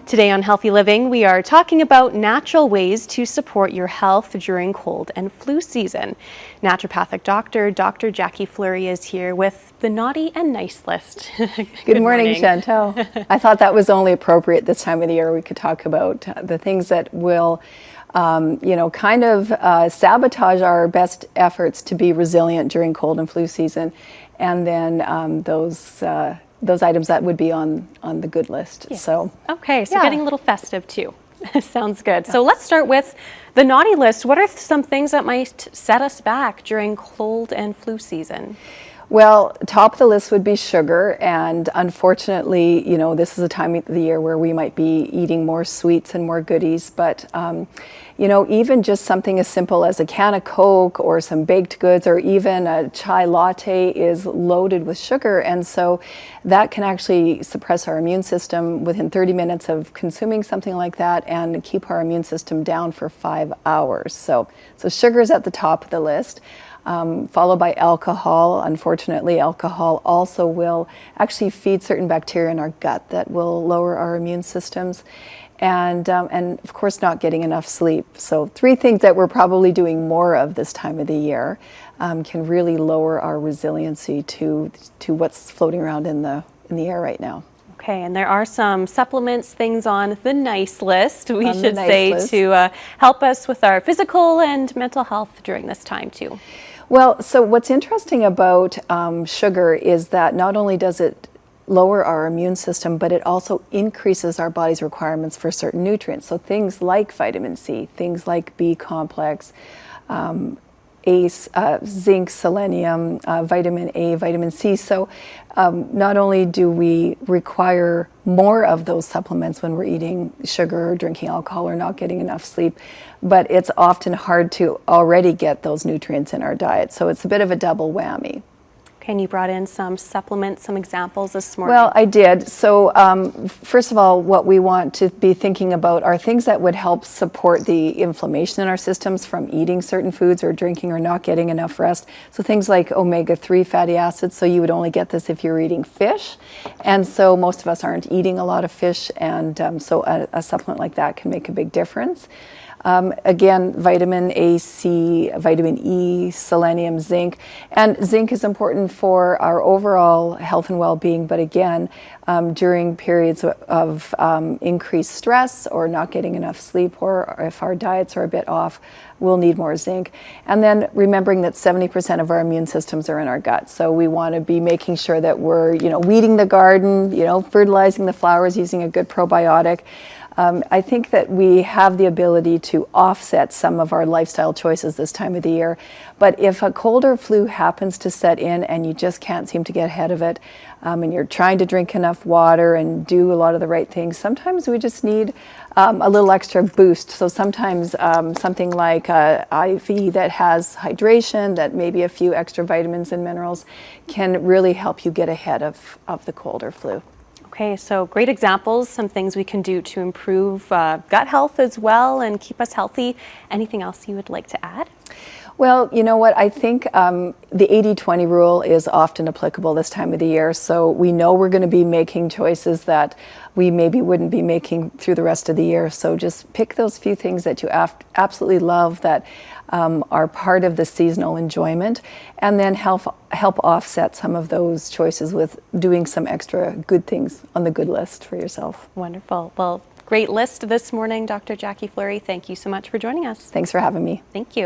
Today on Healthy Living, we are talking about natural ways to support your health during cold and flu season. Naturopathic Doctor Dr. Jacqui Fleury is here with the naughty and nice list. Good morning, Chantel. I thought that was only appropriate this time of the year. We could talk about the things that will, sabotage our best efforts to be resilient during cold and flu season, and then those items that would be on the good list. Yes. So Getting a little festive too. Sounds good. So let's start with the naughty list. What are some things that might set us back during cold and flu season? Well, top of the list would be sugar, and unfortunately, this is a time of the year where we might be eating more sweets and more goodies, but even just something as simple as a can of Coke or some baked goods or even a chai latte is loaded with sugar, and so that can actually suppress our immune system within 30 minutes of consuming something like that and keep our immune system down for 5 hours. So sugar's at the top of the list. Followed by alcohol. Unfortunately, alcohol also will actually feed certain bacteria in our gut that will lower our immune systems, and of course not getting enough sleep. So 3 things that we're probably doing more of this time of the year can really lower our resiliency to what's floating around in the air right now. Okay, and there are some supplements, things on the nice list, we should say, to help us with our physical and mental health during this time too. Well, so what's interesting about sugar is that not only does it lower our immune system, but it also increases our body's requirements for certain nutrients. So things like vitamin C, things like B complex, zinc, selenium, vitamin A, vitamin C. So not only do we require more of those supplements when we're eating sugar or drinking alcohol or not getting enough sleep, but it's often hard to already get those nutrients in our diet. So it's a bit of a double whammy. And you brought in some supplements, some examples this morning. Well, I did. So first of all, what we want to be thinking about are things that would help support the inflammation in our systems from eating certain foods or drinking or not getting enough rest. So things like omega-3 fatty acids. So you would only get this if you're eating fish. And so most of us aren't eating a lot of fish. And so a supplement like that can make a big difference. Again, vitamin A, C, vitamin E, selenium, zinc. And zinc is important for our overall health and well-being, but again, during periods of increased stress or not getting enough sleep, or if our diets are a bit off, we'll need more zinc. And then remembering that 70% of our immune systems are in our gut. So we want to be making sure that we're, weeding the garden, fertilizing the flowers, using a good probiotic. I think that we have the ability to offset some of our lifestyle choices this time of the year. But if a cold or flu happens to set in and you just can't seem to get ahead of it, and you're trying to drink enough water and do a lot of the right things, sometimes we just need a little extra boost. So sometimes something like IV that has hydration, that maybe a few extra vitamins and minerals can really help you get ahead of the cold or flu. Okay, so great examples, some things we can do to improve gut health as well and keep us healthy. Anything else you would like to add? Well, you know what, I think the 80-20 rule is often applicable this time of the year. So we know we're going to be making choices that we maybe wouldn't be making through the rest of the year. So just pick those few things that you absolutely love that are part of the seasonal enjoyment, and then help offset some of those choices with doing some extra good things on the good list for yourself. Wonderful. Well, great list this morning, Dr. Jacqui Fleury. Thank you so much for joining us. Thanks for having me. Thank you.